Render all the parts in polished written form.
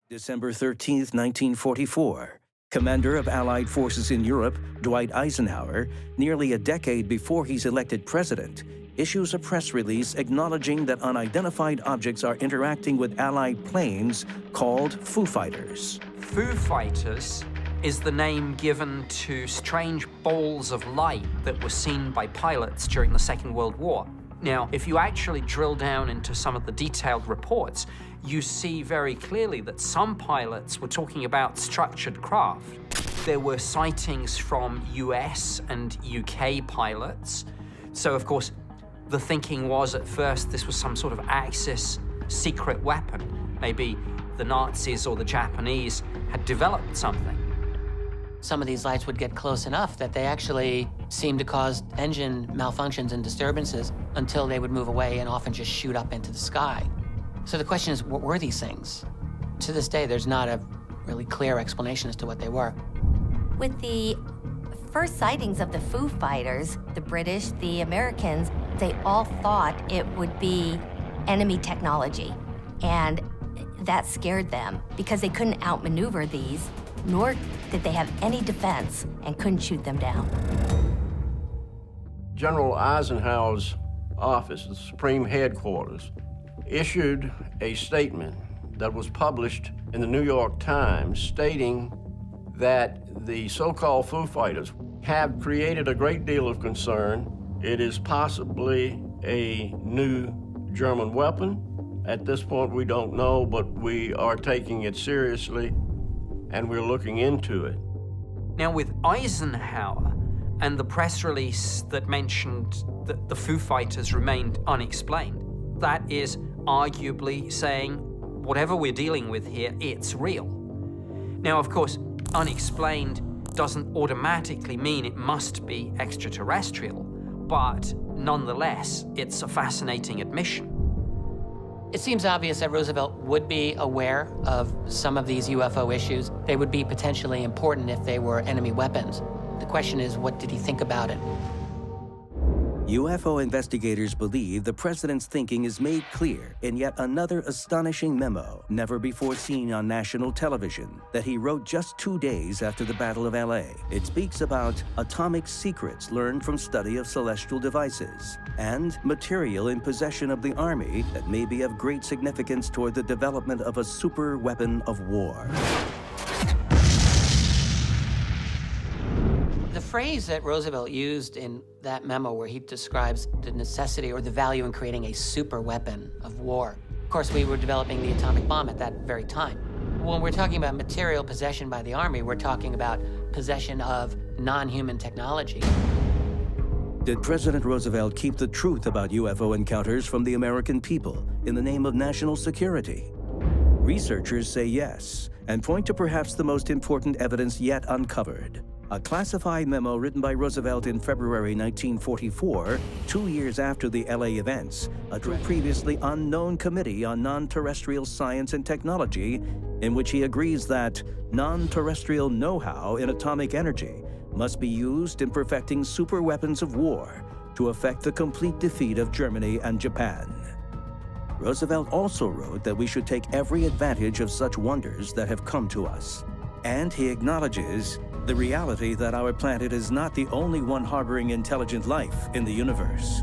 December 13, 1944. Commander of Allied forces in Europe, Dwight Eisenhower, nearly a decade before he's elected president, issues a press release acknowledging that unidentified objects are interacting with Allied planes called Foo Fighters. Foo Fighters is the name given to strange balls of light that were seen by pilots during the Second World War. Now, if you actually drill down into some of the detailed reports, you see very clearly that some pilots were talking about structured craft. There were sightings from US and UK pilots. So, of course, the thinking was at first this was some sort of Axis secret weapon. Maybe the Nazis or the Japanese had developed something. Some of these lights would get close enough that they actually seemed to cause engine malfunctions and disturbances until they would move away and often just shoot up into the sky. So the question is, what were these things? To this day, there's not a really clear explanation as to what they were. With the first sightings of the Foo Fighters, the British, the Americans, they all thought it would be enemy technology. And that scared them because they couldn't outmaneuver these, nor did they have any defense and couldn't shoot them down. General Eisenhower's office, the Supreme Headquarters, issued a statement that was published in the New York Times stating that the so-called Foo Fighters have created a great deal of concern. It is possibly a new German weapon. At this point, we don't know, but we are taking it seriously, and we're looking into it. Now, with Eisenhower and the press release that mentioned that the Foo Fighters remained unexplained, that is arguably saying, whatever we're dealing with here, it's real. Now, of course, unexplained doesn't automatically mean it must be extraterrestrial, but nonetheless, it's a fascinating admission. It seems obvious that Roosevelt would be aware of some of these UFO issues. They would be potentially important if they were enemy weapons. The question is, what did he think about it? UFO investigators believe the president's thinking is made clear in yet another astonishing memo, never before seen on national television, that he wrote just 2 days after the Battle of LA. It speaks about atomic secrets learned from study of celestial devices and material in possession of the Army that may be of great significance toward the development of a super weapon of war. The phrase that Roosevelt used in that memo where he describes the necessity or the value in creating a super weapon of war. Of course, we were developing the atomic bomb at that very time. When we're talking about material possession by the Army, we're talking about possession of non-human technology. Did President Roosevelt keep the truth about UFO encounters from the American people in the name of national security? Researchers say yes, and point to perhaps the most important evidence yet uncovered. A classified memo written by Roosevelt in February 1944, 2 years after the LA events, addressed a previously unknown committee on non-terrestrial science and technology, in which he agrees that non-terrestrial know-how in atomic energy must be used in perfecting super weapons of war to effect the complete defeat of Germany and Japan. Roosevelt also wrote that we should take every advantage of such wonders that have come to us. And he acknowledges the reality that our planet is not the only one harboring intelligent life in the universe.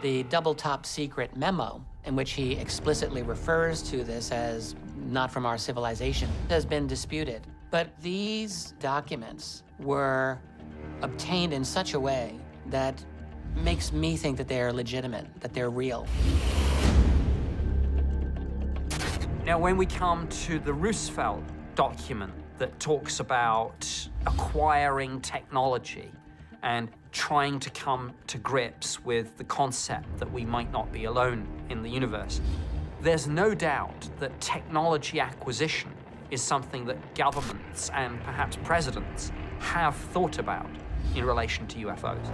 The double top secret memo, in which he explicitly refers to this as not from our civilization, has been disputed. But these documents were obtained in such a way that makes me think that they are legitimate, that they're real. Now, when we come to the Roosevelt document that talks about acquiring technology and trying to come to grips with the concept that we might not be alone in the universe, there's no doubt that technology acquisition is something that governments and perhaps presidents have thought about in relation to UFOs.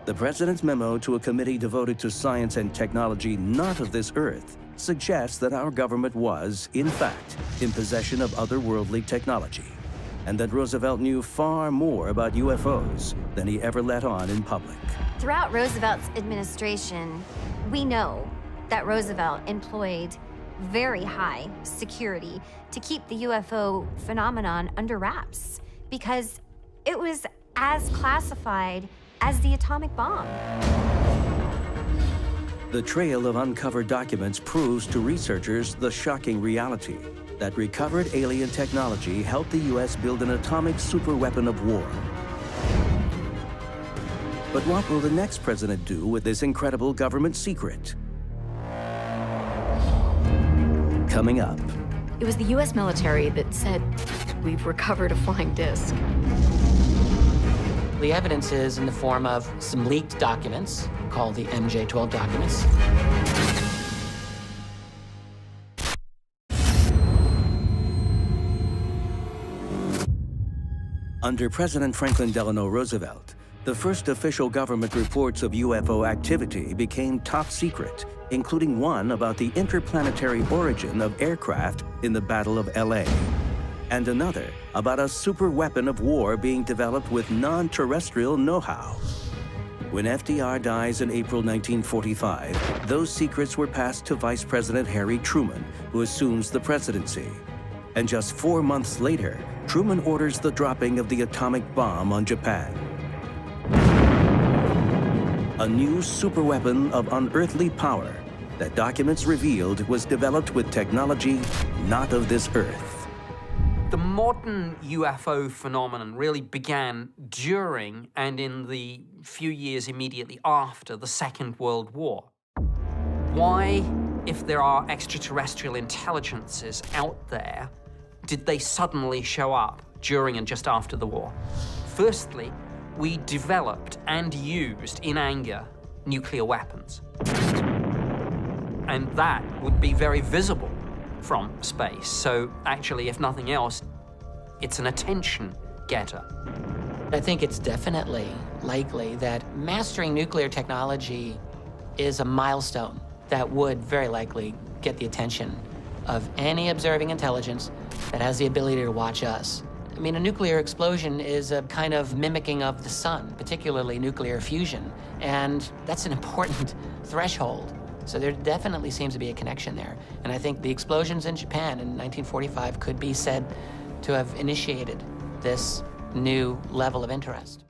The president's memo to a committee devoted to science and technology not of this earth suggests that our government was, in fact, in possession of otherworldly technology, and that Roosevelt knew far more about UFOs than he ever let on in public. Throughout Roosevelt's administration, we know that Roosevelt employed very high security to keep the UFO phenomenon under wraps because it was as classified as the atomic bomb. The trail of uncovered documents proves to researchers the shocking reality that recovered alien technology helped the U.S. build an atomic superweapon of war. But what will the next president do with this incredible government secret? Coming up. It was the U.S. military that said, "We've recovered a flying disc." The evidence is in the form of some leaked documents called the MJ-12 documents. Under President Franklin Delano Roosevelt, the first official government reports of UFO activity became top secret, including one about the interplanetary origin of aircraft in the Battle of LA, and another about a super weapon of war being developed with non-terrestrial know-how. When FDR dies in April 1945, those secrets were passed to Vice President Harry Truman, who assumes the presidency. And just 4 months later, Truman orders the dropping of the atomic bomb on Japan. A new superweapon of unearthly power that documents revealed was developed with technology not of this earth. The modern UFO phenomenon really began during and in the few years immediately after the Second World War. Why, if there are extraterrestrial intelligences out there, did they suddenly show up during and just after the war? Firstly, we developed and used, in anger, nuclear weapons. And that would be very visible from space. So actually, if nothing else, it's an attention getter. I think it's definitely likely that mastering nuclear technology is a milestone that would very likely get the attention of any observing intelligence that has the ability to watch us. I mean, a nuclear explosion is a kind of mimicking of the sun, particularly nuclear fusion, and that's an important threshold. So there definitely seems to be a connection there. And I think the explosions in Japan in 1945 could be said to have initiated this new level of interest.